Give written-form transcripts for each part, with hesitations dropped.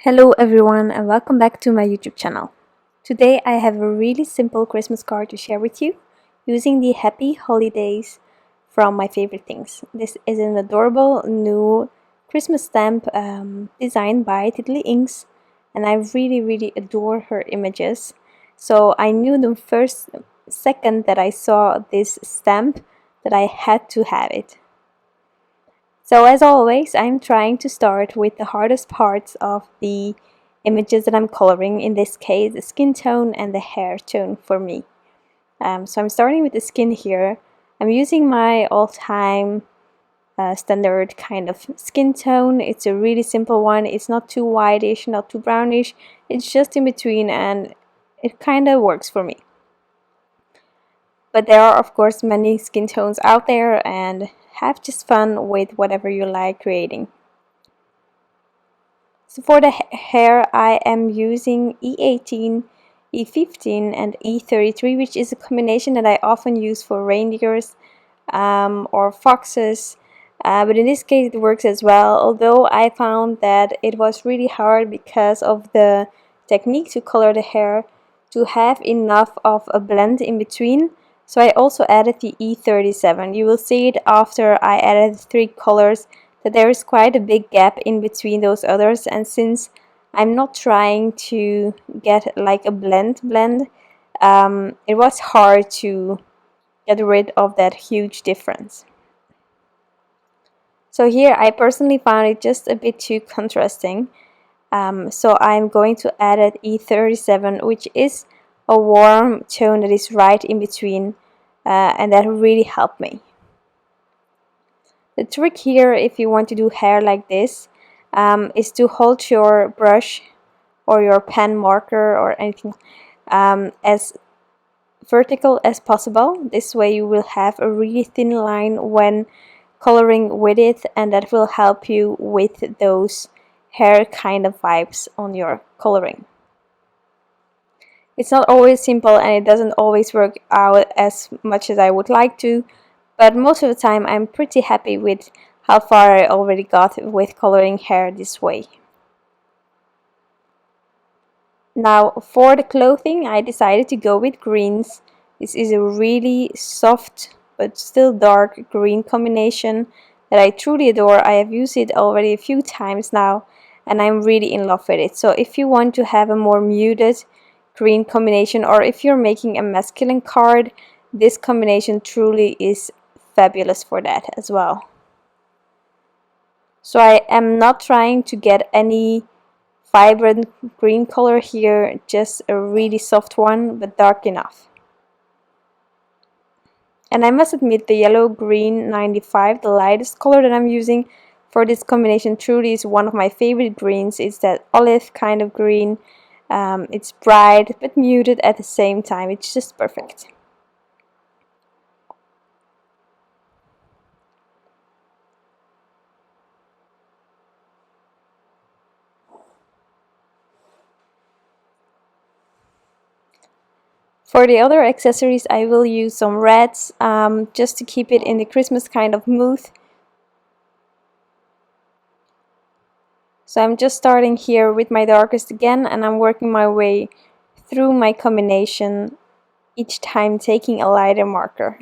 Hello everyone and welcome back to my YouTube channel. Today I have a really simple Christmas card to share with you using the Happy Holidays from My Favorite Things. This is an adorable new Christmas stamp designed by Tiddly Inks, and I really adore her images. So I knew the first second that I saw this stamp that I had to have it. So as always, I'm trying to start with the hardest parts of the images that I'm coloring, in this case the skin tone and the hair tone for me. So I'm starting with the skin here. I'm using my all-time standard kind of skin tone. It's a really simple one. It's not too whitish, not too brownish. It's just in between and it kind of works for me. But there are of course many skin tones out there, and have just fun with whatever you like creating. So for the hair I am using E18, E15 and E33, which is a combination that I often use for reindeers or foxes, but in this case it works as well, although I found that it was really hard because of the technique to color the hair to have enough of a blend in between. So I also added the E37. You will see it after I added 3 colors that there is quite a big gap in between those others, and since I'm not trying to get like a blend, it was hard to get rid of that huge difference. So here I personally found it just a bit too contrasting. So I'm going to add an E37, which is a warm tone that is right in between, and that really helped me. The trick here, if you want to do hair like this, is to hold your brush or your pen marker or anything as vertical as possible. This way you will have a really thin line when coloring with it, and that will help you with those hair kind of vibes on your coloring. It's not always simple and it doesn't always work out as much as I would like to, but most of the time I'm pretty happy with how far I already got with coloring hair this way. Now for the clothing I decided to go with greens. This is a really soft but still dark green combination that I truly adore. I have used it already a few times now and I'm really in love with it. So if you want to have a more muted green combination, or if you're making a masculine card, this combination truly is fabulous for that as well. So I am not trying to get any vibrant green color here, just a really soft one but dark enough. And I must admit, the yellow green 95, the lightest color that I'm using for this combination, truly is one of my favorite greens. It's that olive kind of green. It's bright but muted at the same time. It's just perfect. For the other accessories I will use some reds, just to keep it in the Christmas kind of mood. So I'm just starting here with my darkest again, and I'm working my way through my combination, each time taking a lighter marker.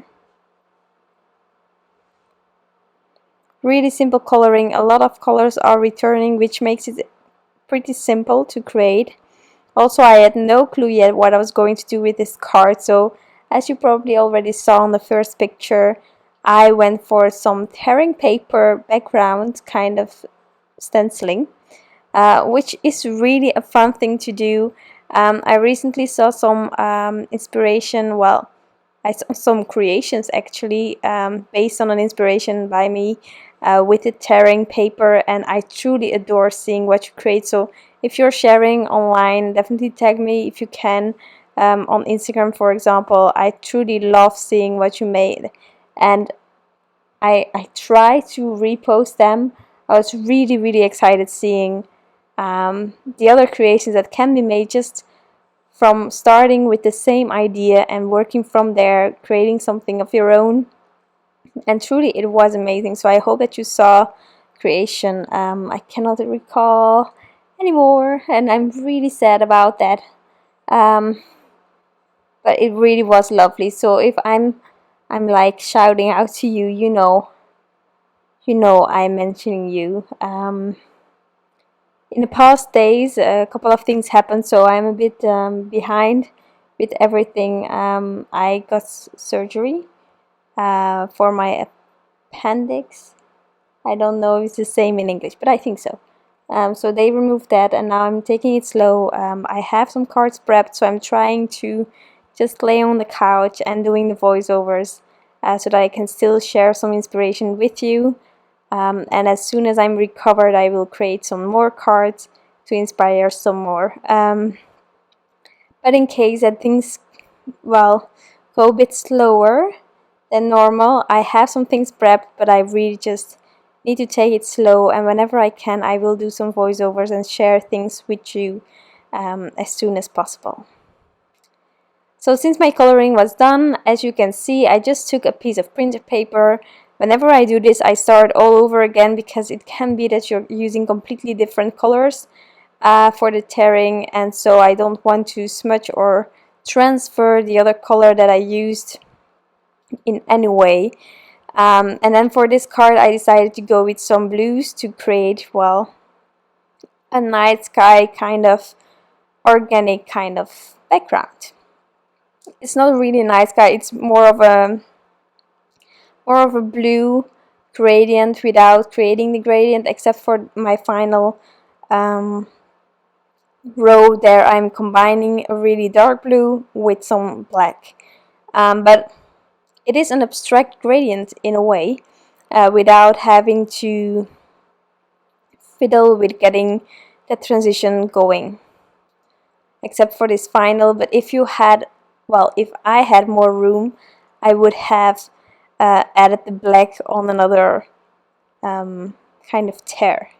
Really simple coloring, a lot of colors are returning, which makes it pretty simple to create. Also, I had no clue yet what I was going to do with this card, so as you probably already saw in the first picture, I went for some tearing paper background kind of stenciling, which is really a fun thing to do. I recently saw some inspiration, well, I saw some creations actually based on an inspiration by me with the tearing paper, and I truly adore seeing what you create. So if you're sharing online, definitely tag me if you can on Instagram, for example. I truly love seeing what you made, and I try to repost them. I was really excited seeing the other creations that can be made just from starting with the same idea and working from there, creating something of your own. And truly it was amazing. So I hope that you saw creation. I cannot recall anymore, and I'm really sad about that. But it really was lovely. So if I'm like shouting out to you, you know I'm mentioning you. In the past days, a couple of things happened, so I'm a bit behind with everything. I got surgery for my appendix. I don't know if it's the same in English, but I think so. So they removed that, and now I'm taking it slow. I have some cards prepped, so I'm trying to just lay on the couch and doing the voiceovers so that I can still share some inspiration with you. And as soon as I'm recovered, I will create some more cards to inspire some more. But in case that things, well, go a bit slower than normal, I have some things prepped, but I really just need to take it slow, and whenever I can, I will do some voiceovers and share things with you as soon as possible. So since my coloring was done, as you can see, I just took a piece of printer paper. Whenever I do this, I start all over again, because it can be that you're using completely different colors for the tearing, and so I don't want to smudge or transfer the other color that I used in any way. And then for this card, I decided to go with some blues to create, well, a night sky kind of organic kind of background. It's not really a night sky, it's more of a blue gradient without creating the gradient, except for my final row there. I'm combining a really dark blue with some black, but it is an abstract gradient in a way, without having to fiddle with getting the transition going, except for this final. But if you had, well, if I had more room, I would have added the black on another kind of tear,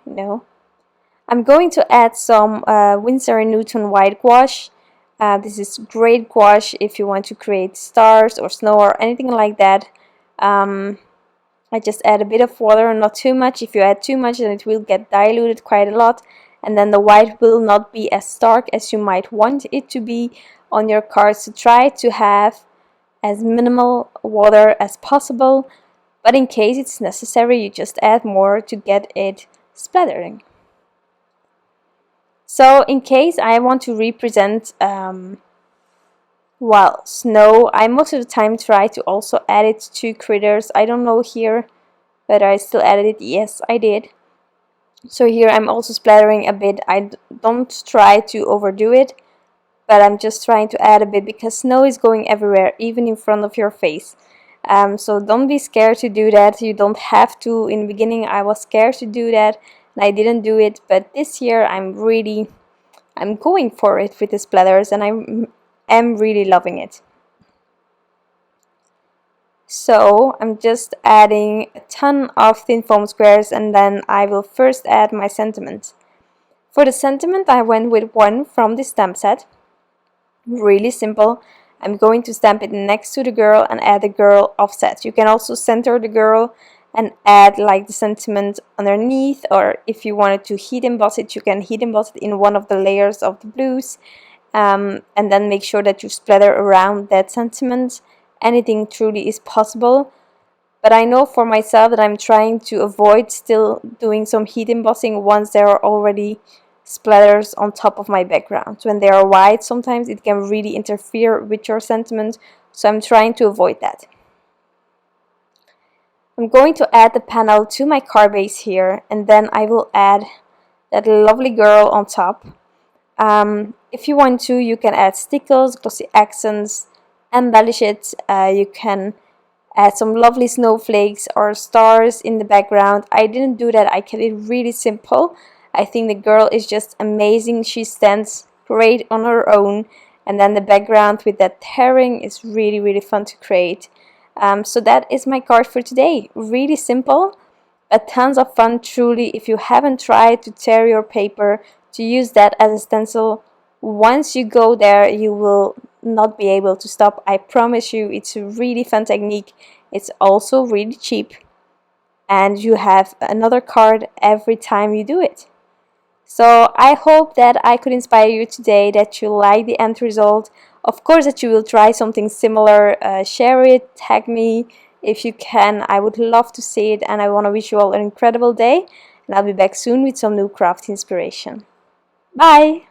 I'm going to add some Winsor & Newton white gouache. This is great gouache if you want to create stars or snow or anything like that. I just add a bit of water, not too much. If you add too much, then it will get diluted quite a lot, and then the white will not be as stark as you might want it to be on your cards. So try to have as minimal water as possible, but in case it's necessary, you just add more to get it splattering. So in case I want to represent well, snow, I most of the time try to also add it to critters. I don't know here whether I still added it. Yes, I did. So here I'm also splattering a bit. I don't try to overdo it, but I'm just trying to add a bit, because snow is going everywhere, even in front of your face. So don't be scared to do that. You don't have to. In the beginning I was scared to do that and I didn't do it, but this year I'm going for it with the splatters, and I am really loving it. So I'm just adding a ton of thin foam squares, and then I will first add my sentiment. For the sentiment, I went with one from the stamp set. Really simple. I'm going to stamp it next to the girl and add the girl offset. You can also center the girl and add like the sentiment underneath, or if you wanted to heat emboss it, you can heat emboss it in one of the layers of the blues, and then make sure that you splatter around that sentiment. Anything truly is possible, but I know for myself that I'm trying to avoid still doing some heat embossing once there are already splatters on top of my background. When they are white, sometimes it can really interfere with your sentiment, so I'm trying to avoid that. I'm going to add the panel to my card base here, and then I will add that lovely girl on top. If you want to, you can add stickles, glossy accents, embellish it. You can add some lovely snowflakes or stars in the background. I didn't do that. I kept it really simple. I think the girl is just amazing. She stands great on her own, and then the background with that tearing is really, really fun to create. So that is my card for today. Really simple, but tons of fun truly. If you haven't tried to tear your paper, to use that as a stencil, once you go there, you will not be able to stop. I promise you, it's a really fun technique. It's also really cheap, and you have another card every time you do it. So I hope that I could inspire you today, that you like the end result. Of course that you will try something similar. Share it, tag me if you can. I would love to see it, and I want to wish you all an incredible day, and I'll be back soon with some new craft inspiration. Bye!